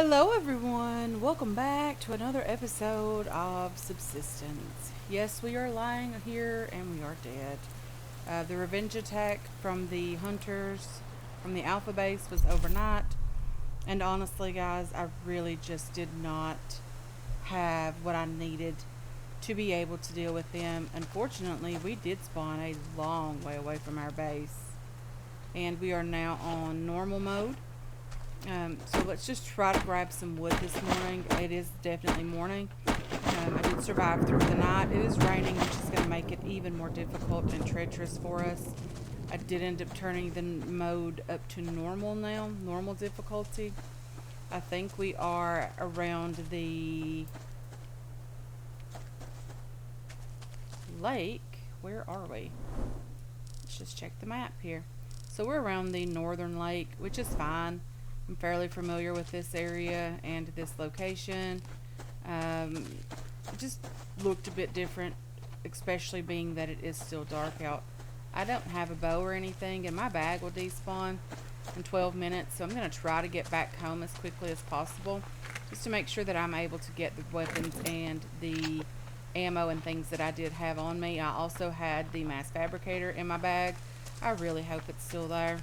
Hello, everyone. Welcome back to another episode of Subsistence. Yes, we are lying here and we are dead. The revenge attack from the hunters from the Alpha base was overnight, and honestly, guys, I really just did not have what I needed to be able to deal with them. Unfortunately, we did spawn a long way away from our base, and we are now on normal mode. So let's just try to grab some wood this morning. It is definitely morning. I did survive through the night. It is raining, which is going to make it even more difficult and treacherous for us. I did end up turning the mode up to normal now, normal difficulty. I think we are around the lake. Where are we? Let's just check the map here. So we're around the northern lake, which is fine. I'm fairly familiar with this area and this location. It just looked a bit different, especially being that it is still dark out. I don't have a bow or anything, and my bag will despawn in 12 minutes, so I'm going to try to get back home as quickly as possible just to make sure that I'm able to get the weapons and the ammo and things that I did have on me. I also had the mass fabricator in my bag. I really hope it's still there.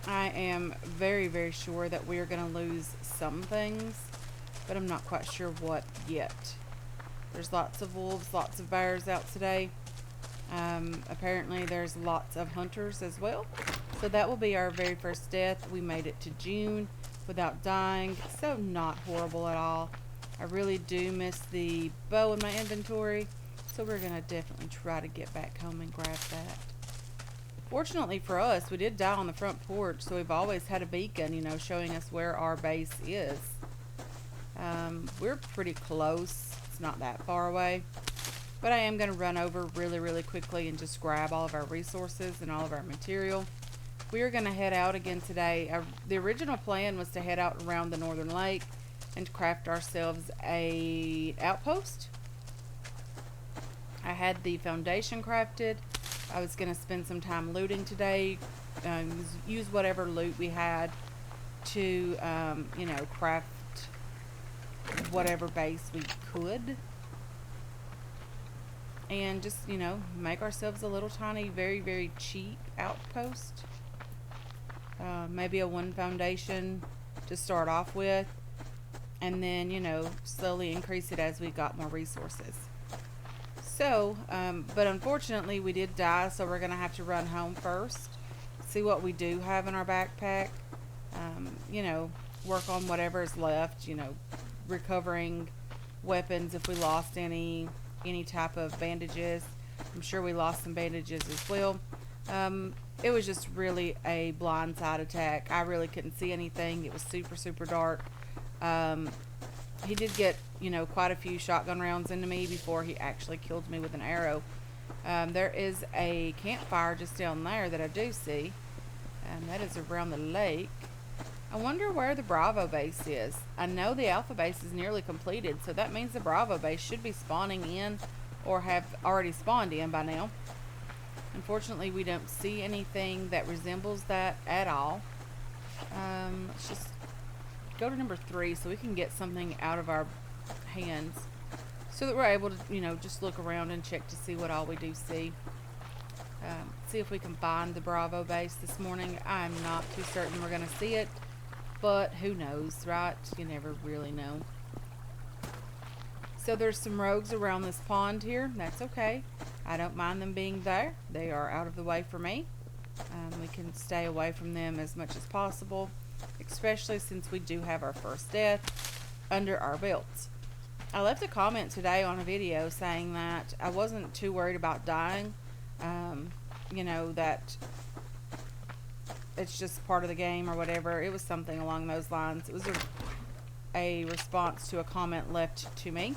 I am very, very sure that we are going to lose some things, but I'm not quite sure what yet. There's lots of wolves, lots of bears out today. Apparently there's lots of hunters as well. So that will be our very first death. We made it to June without dying, so not horrible at all. I really do miss the bow in my inventory, so we're going to definitely try to get back home and grab that. Fortunately for us, we did die on the front porch, so we've always had a beacon, showing us where our base is. We're pretty close. It's not that far away. But I am going to run over really, really quickly and just grab all of our resources and all of our material. We are going to head out again today. The original plan was to head out around the northern lake and craft ourselves a outpost. I had the foundation crafted. I was going to spend some time looting today, use whatever loot we had to, craft whatever base we could. And just, make ourselves a little tiny, very, very cheap outpost. Maybe a one foundation to start off with. And then, slowly increase it as we got more resources. So, but unfortunately we did die, so we're going to have to run home first, see what we do have in our backpack, work on whatever is left, recovering weapons if we lost any type of bandages. I'm sure we lost some bandages as well. It was just really a blindside attack. I really couldn't see anything. It was super, super dark. He did get, quite a few shotgun rounds into me before he actually killed me with an arrow. There is a campfire just down there that I do see. That is around the lake. I wonder where the Bravo base is. I know the Alpha base is nearly completed, so that means the Bravo base should be spawning in or have already spawned in by now. Unfortunately, we don't see anything that resembles that at all. Let's just go to number 3 so we can get something out of our hands so that we're able to, just look around and check to see what all we do see. See if we can find the Bravo base this morning. I'm not too certain we're going to see it, but who knows, right? You never really know. So there's some rogues around this pond here. That's okay. I don't mind them being there. They are out of the way for me. We can stay away from them as much as possible, especially since we do have our first death under our belts. I left a comment today on a video saying that I wasn't too worried about dying. That it's just part of the game or whatever. It was something along those lines. It was a response to a comment left to me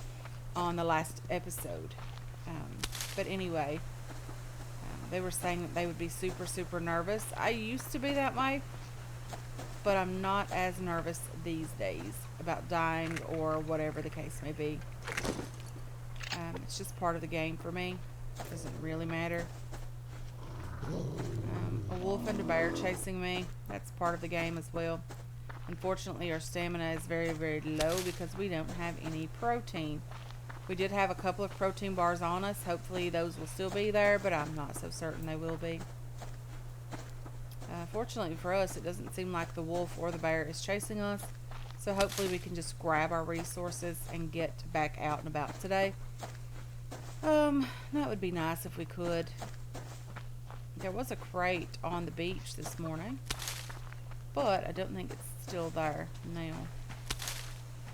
on the last episode. But anyway, they were saying that they would be super, super nervous. I used to be that way, but I'm not as nervous these days about dying or whatever the case may be. It's just part of the game for me. Doesn't really matter. a wolf and a bear chasing me. That's part of the game as well. Unfortunately, our stamina is very, very low because we don't have any protein. We did have a couple of protein bars on us. Hopefully those will still be there, but I'm not so certain they will be. Fortunately for us, it doesn't seem like the wolf or the bear is chasing us. So hopefully we can just grab our resources and get back out and about today. That would be nice if we could. There was a crate on the beach this morning, but I don't think it's still there now.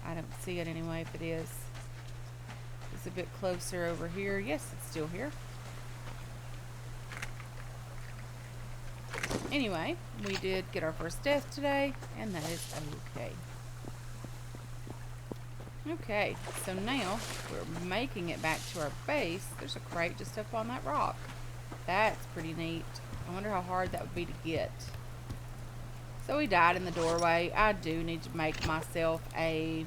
I don't see it anyway if it is. It's a bit closer over here. Yes, it's still here. Anyway, we did get our first death today, and that is okay. Okay, so now we're making it back to our base. There's a crate just up on that rock. That's pretty neat. I wonder how hard that would be to get. So we died in the doorway. I do need to make myself a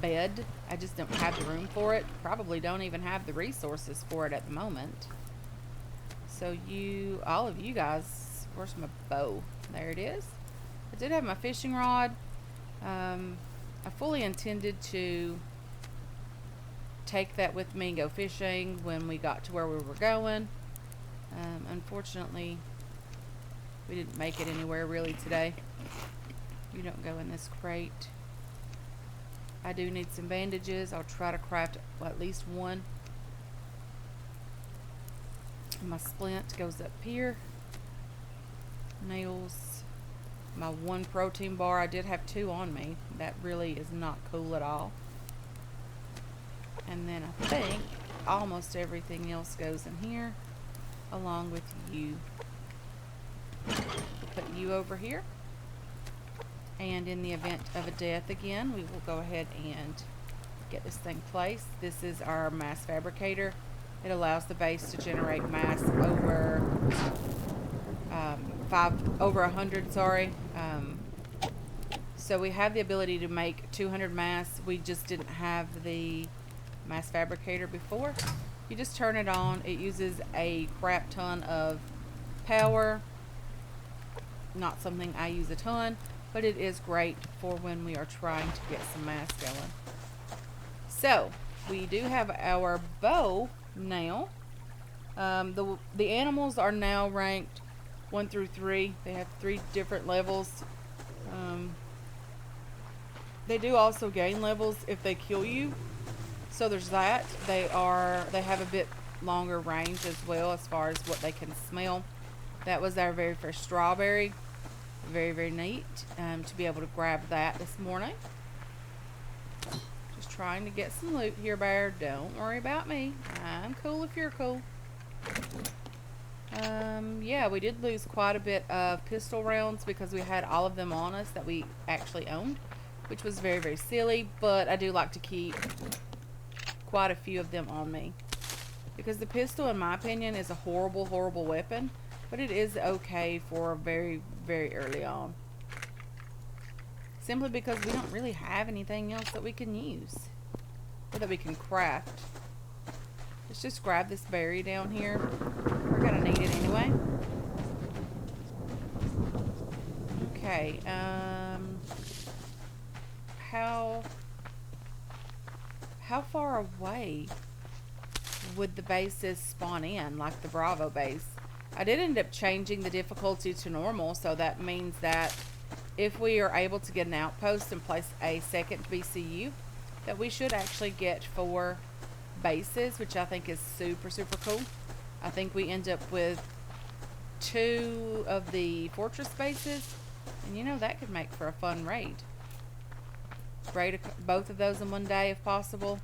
bed. I just don't have the room for it. Probably don't even have the resources for it at the moment. So all of you guys, where's my bow? There it is. I did have my fishing rod. I fully intended to take that with me and go fishing when we got to where we were going. Unfortunately, we didn't make it anywhere really today. You don't go in this crate. I do need some bandages. I'll try to craft at least one. My splint goes up here. Nails. My one protein bar. I did have 2 on me. That really is not cool at all. And then I think almost everything else goes in here, along with you. We'll put you over here. And in the event of a death again, we will go ahead and get this thing placed. This is our mass fabricator. It allows the base to generate mass over 100, sorry. So we have the ability to make 200 mass. We just didn't have the mass fabricator before. You just turn it on. It uses a crap ton of power. Not something I use a ton, but it is great for when we are trying to get some mass going. So we do have our bow now. The animals are now ranked 1 through 3. They have 3 different levels. They do also gain levels if they kill you. So there's that. They have a bit longer range as well as far as what they can smell. That was our very first strawberry. Very, very neat to be able to grab that this morning. Just trying to get some loot here, bear. Don't worry about me. I'm cool if you're cool. Yeah, we did lose quite a bit of pistol rounds because we had all of them on us that we actually owned, which was very, very silly, but I do like to keep quite a few of them on me because the pistol, in my opinion, is a horrible, horrible weapon, but it is okay for very, very early on. Simply because we don't really have anything else that we can use or that we can craft. Let's just grab this berry down here. We're gonna need it anyway. Okay, how far away would the bases spawn in, like the Bravo base? I did end up changing the difficulty to normal, so that means that if we are able to get an outpost and place a second BCU, that we should actually get 4 bases, which I think is super, super cool. I think we end up with 2 of the fortress bases, and you know, that could make for a fun raid. Raid both of those in one day if possible.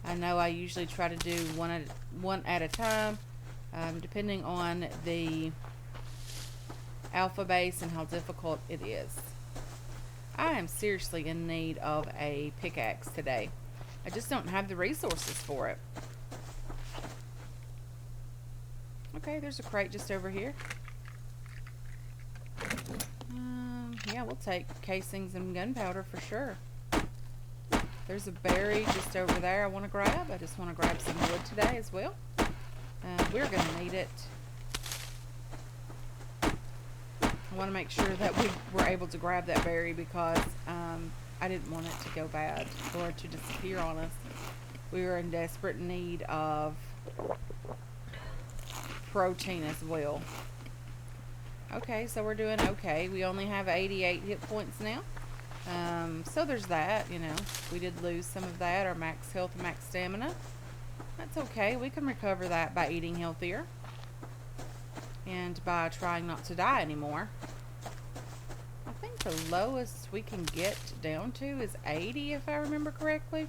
I know I usually try to do one at a time, depending on the alpha base and how difficult it is. I am seriously in need of a pickaxe today. I just don't have the resources for it. Okay, there's a crate just over here. Yeah, we'll take casings and gunpowder for sure. There's a berry just over there I want to grab. I just want to grab some wood today as well. We're going to need it. I want to make sure that we were able to grab that berry because I didn't want it to go bad or to disappear on us. We were in desperate need of protein as well. Okay, so we're doing okay. We only have 88 hit points now. So there's that, you know. We did lose some of that, our max health and max stamina. That's okay. We can recover that by eating healthier and by trying not to die anymore. I think the lowest we can get down to is 80, if I remember correctly.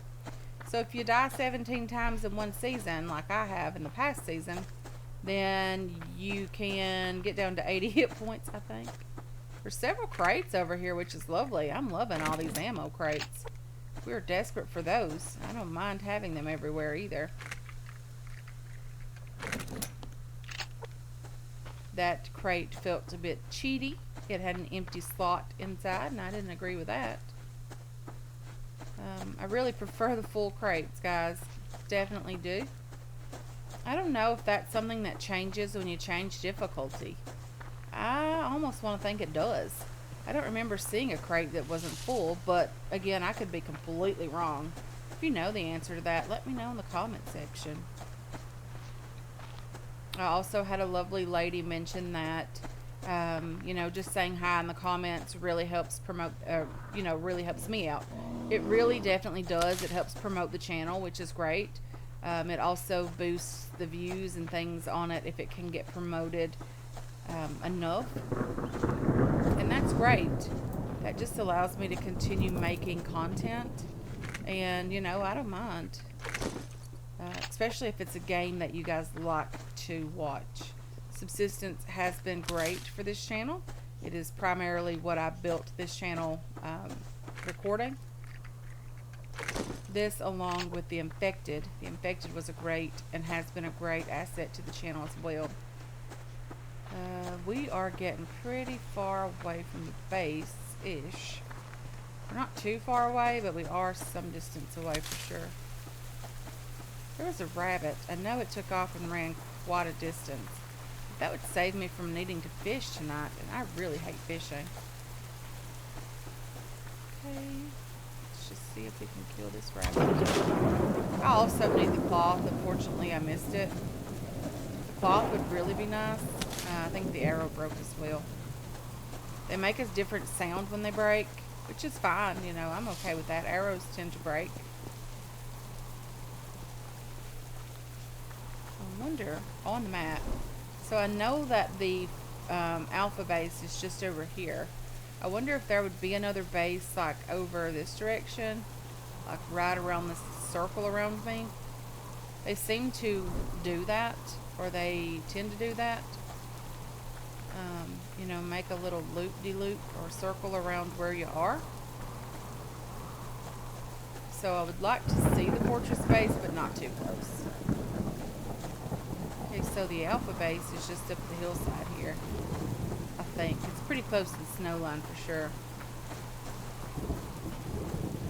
So if you die 17 times in one season, like I have in the past season, then you can get down to 80 hit points, I think. There's several crates over here, which is lovely. I'm loving all these ammo crates. We're desperate for those. I don't mind having them everywhere either. That crate felt a bit cheaty. It had an empty slot inside, and I didn't agree with that. I really prefer the full crates, guys. Definitely do. I don't know if that's something that changes when you change difficulty. I almost want to think it does. I don't remember seeing a crate that wasn't full, but again, I could be completely wrong. If you know the answer to that, let me know in the comment section. I also had a lovely lady mention that, you know, just saying hi in the comments really helps promote, you know, really helps me out. It really definitely does. It helps promote the channel, which is great. It also boosts the views and things on it if it can get promoted enough. And that's great. That just allows me to continue making content. And, you know, I don't mind. Especially if it's a game that you guys like to watch. Subsistence has been great for this channel. It is primarily what I built this channel recording. This along with the Infected. The Infected was a great and has been a great asset to the channel as well. We are getting pretty far away from the base-ish. We're not too far away, but we are some distance away for sure. There was a rabbit. I know it took off and ran quite a distance. That would save me from needing to fish tonight, and I really hate fishing. Okay, let's just see if we can kill this rabbit. I also need the cloth. Unfortunately, I missed it. The cloth would really be nice. I think the arrow broke as well. They make a different sound when they break, which is fine. You know, I'm okay with that. Arrows tend to break. I wonder on the map. So I know that the alpha base is just over here. I wonder if there would be another base like over this direction, like right around this circle around me. They seem to do that, or they tend to do that. You know, make a little loop-de-loop or circle around where you are. So I would like to see the fortress base, but not too close. Okay, so the alpha base is just up the hillside here. I think it's pretty close to the snow line for sure.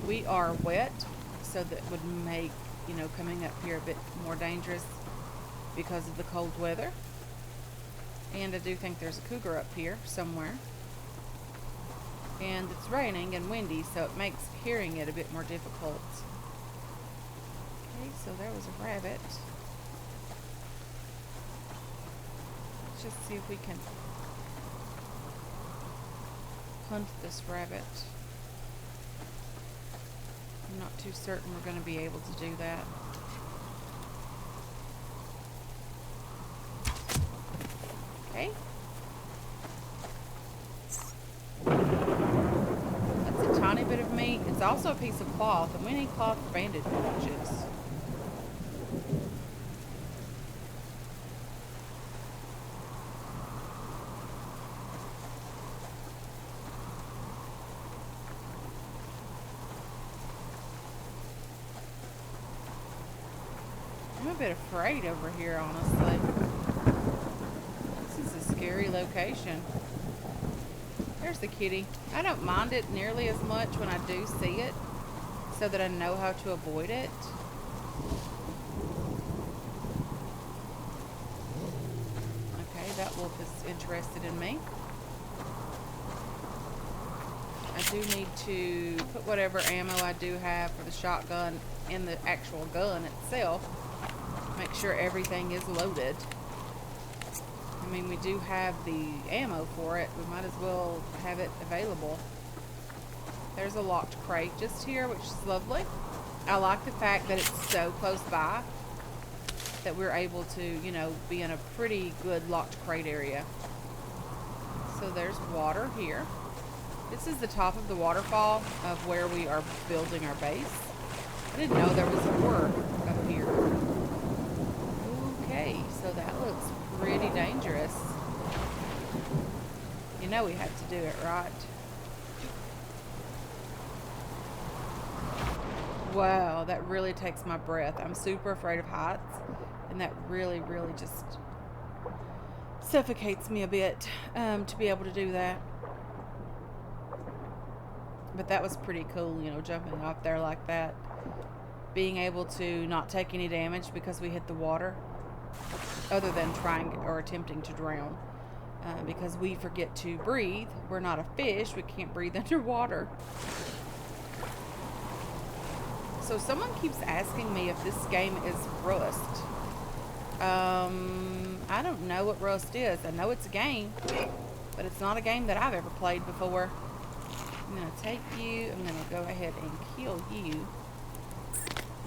We are wet, so that would make, you know, coming up here a bit more dangerous because of the cold weather. And I do think there's a cougar up here somewhere. And it's raining and windy, so it makes hearing it a bit more difficult. Okay, so there was a rabbit. Let's just see if we can hunt this rabbit. I'm not too certain we're going to be able to do that. Okay. That's a tiny bit of meat. It's also a piece of cloth, and we need cloth for bandage bandages. I'm a bit afraid over here, honestly. This is a scary location. There's the kitty. I don't mind it nearly as much when I do see it, so that I know how to avoid it. Okay, that wolf is interested in me. do need to put whatever ammo I do have for the shotgun in the actual gun itself. Make sure everything is loaded. I mean, we do have the ammo for it. We might as well have it available. There's a locked crate just here, which is lovely. I like the fact that it's so close by that we're able to, you know, be in a pretty good locked crate area. So there's water here. This is the top of the waterfall of where we are building our base. I didn't know there was more up here. Okay, so that looks pretty dangerous. You know we have to do it, right? Wow, that really takes my breath. I'm super afraid of heights, and that really, really just suffocates me a bit to be able to do that. But that was pretty cool, you know, jumping off there like that. Being able to not take any damage because we hit the water, other than trying or attempting to drown. Because we forget to breathe. We're not a fish. We can't breathe underwater. So someone keeps asking me if this game is Rust. I don't know what Rust is. I know it's a game, but it's not a game that I've ever played before. I'm going to take you. I'm going to go ahead and kill you.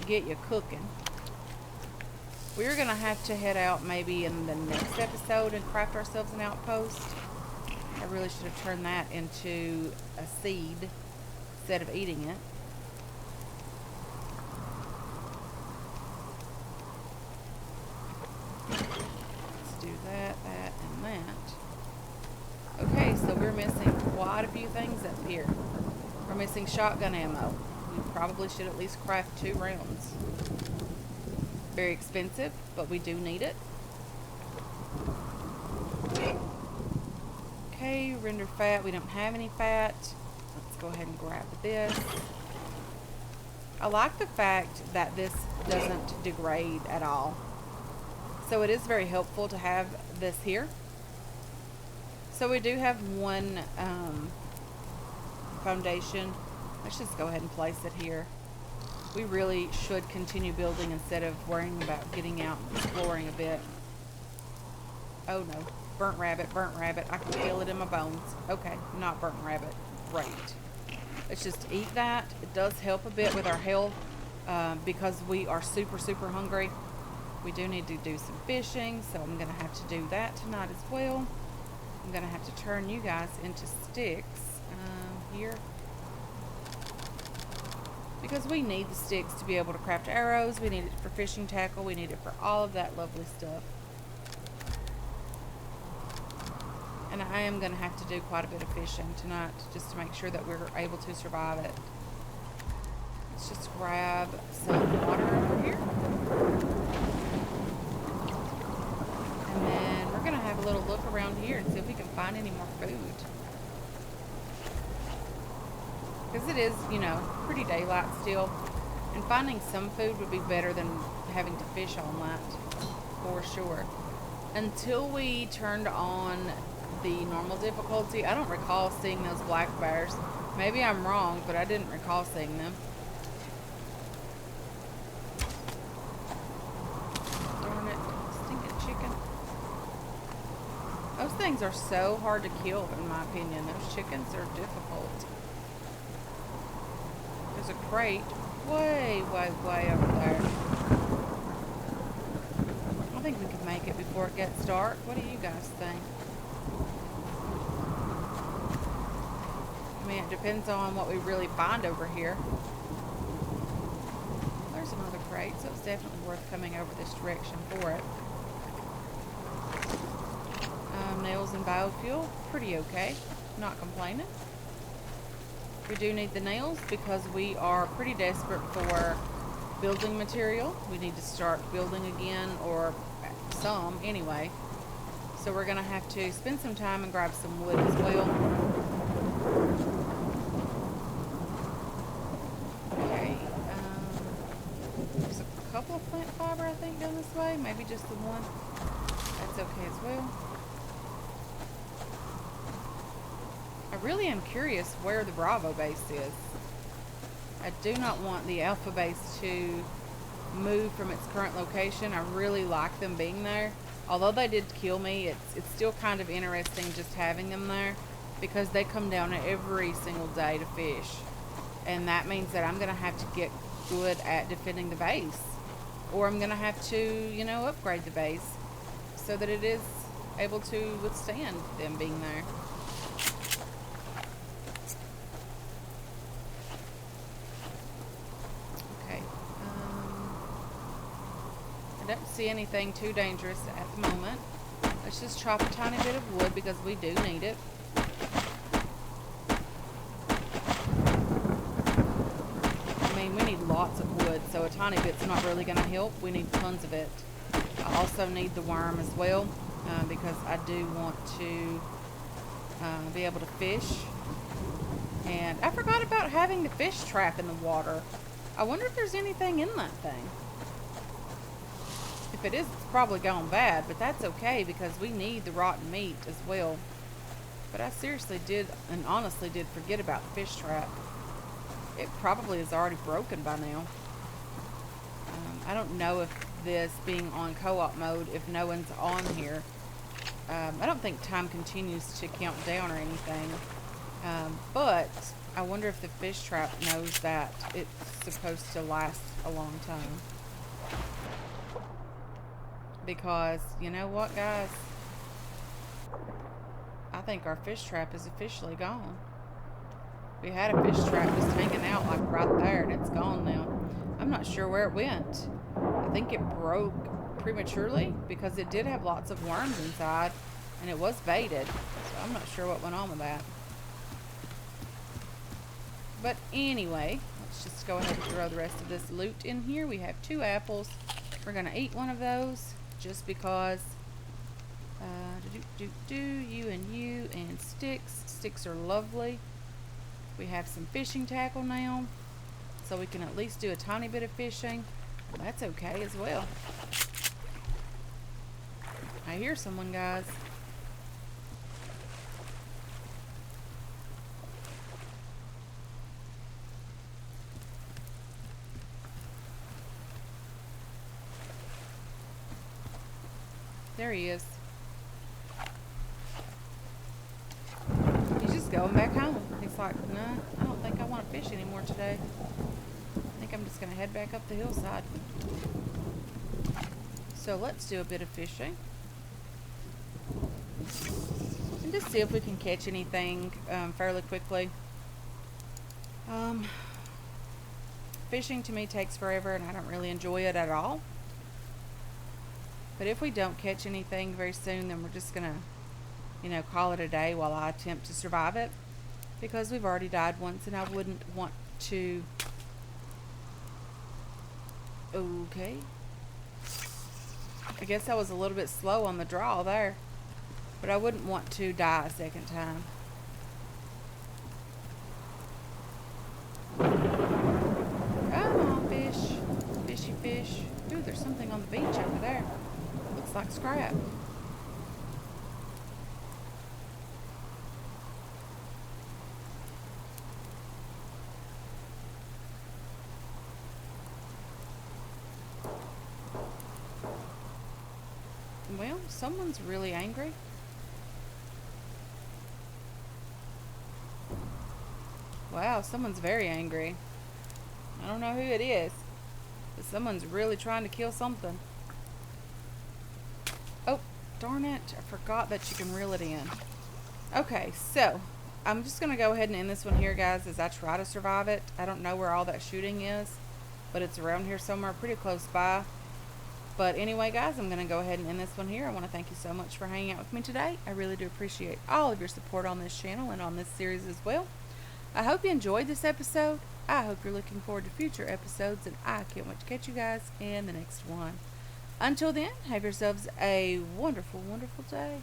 Get you cooking. We're going to have to head out maybe in the next episode and craft ourselves an outpost. I really should have turned that into a seed instead of eating it. Let's do that, that, and that. Okay, so we're missing quite a few things up here. We're missing shotgun ammo. We probably should at least craft 2 rounds. Very expensive, but we do need it. Okay, render fat. We don't have any fat. Let's go ahead and grab this. I like the fact that this doesn't degrade at all. So it is very helpful to have this here. So we do have one foundation. Let's just go ahead and place it here. We really should continue building instead of worrying about getting out and exploring a bit. Oh no. Burnt rabbit, burnt rabbit. I can feel it in my bones. Okay, not burnt rabbit. Great. Let's just eat that. It does help a bit with our health because we are super, super hungry. We do need to do some fishing, so I'm going to have to do that tonight as well. I'm going to have to turn you guys into sticks here. Because we need the sticks to be able to craft arrows. We need it for fishing tackle. We need it for all of that lovely stuff. And I am going to have to do quite a bit of fishing tonight just to make sure that we're able to survive it. Let's just grab some water over here. And then we're going to have a little look around here and see if we can find any more food. Because it is, you know, pretty daylight still. And finding some food would be better than having to fish all night. For sure. Until we turned on the normal difficulty, I don't recall seeing those black bears. Maybe I'm wrong, but I didn't recall seeing them. Darn it. Stinking chicken. Those things are so hard to kill, in my opinion. Those chickens are difficult. There's a crate way, way, way over there. I think we could make it before it gets dark. What do you guys think? I mean, it depends on what we really find over here. There's another crate, so it's definitely worth coming over this direction for it. Nails and biofuel, pretty okay. Not complaining. We do need the nails because we are pretty desperate for building material. We need to start building again, or some anyway. So we're going to have to spend some time and grab some wood as well. Okay. There's a couple of plant fiber, I think, down this way. Maybe just the one. That's okay as well. I really am curious where the Bravo base is. I do not want the Alpha base to move from its current location. I really like them being there. Although they did kill me, it's still kind of interesting just having them there because they come down every single day to fish. And that means that I'm going to have to get good at defending the base. Or I'm going to have to, you know, upgrade the base so that it is able to withstand them being there. Okay. I don't see anything too dangerous at the moment. Let's just chop a tiny bit of wood because we do need it. I mean, we need lots of wood, so a tiny bit's not really going to help. We need tons of it. I also need the worm as well because I do want to be able to fish. And I forgot about having the fish trap in the water. I wonder if there's anything in that thing. If it is, it's probably gone bad, but that's okay because we need the rotten meat as well. But I seriously did and honestly did forget about the fish trap. It probably is already broken by now. I don't know if this being on co-op mode, if no one's on here, I don't think time continues to count down or anything. But I wonder if the fish trap knows that it's supposed to last a long time. Because, you know what, guys? I think our fish trap is officially gone. We had a fish trap just hanging out like right there, and it's gone now. I'm not sure where it went. I think it broke prematurely because it did have lots of worms inside, and it was baited. So I'm not sure what went on with that. But anyway, let's just go ahead and throw the rest of this loot in here. We have 2 apples. We're going to eat one of those just because. You and sticks. Sticks are lovely. We have some fishing tackle now, so we can at least do a tiny bit of fishing. That's okay as well. I hear someone, guys. There he is. He's just going back home. He's like, nah, I don't think I want to fish anymore today. I think I'm just going to head back up the hillside. So let's do a bit of fishing. And just see if we can catch anything fairly quickly. Fishing to me takes forever and I don't really enjoy it at all. But if we don't catch anything very soon, then we're just going to, you know, call it a day while I attempt to survive it. Because we've already died once and I wouldn't want to. Okay. I guess I was a little bit slow on the draw there. But I wouldn't want to die a second time. Come on, fish. Fishy fish. Ooh, there's something on the beach over there. Looks like scrap. Well, someone's really angry. Wow, someone's very angry. I don't know who it is, but someone's really trying to kill something. Oh, darn it. I forgot that you can reel it in. Okay, so I'm just going to go ahead and end this one here, guys, as I try to survive it. I don't know where all that shooting is, but it's around here somewhere pretty close by. But anyway, guys, I'm going to go ahead and end this one here. I want to thank you so much for hanging out with me today. I really do appreciate all of your support on this channel and on this series as well. I hope you enjoyed this episode. I hope you're looking forward to future episodes, and I can't wait to catch you guys in the next one. Until then, have yourselves a wonderful, wonderful day.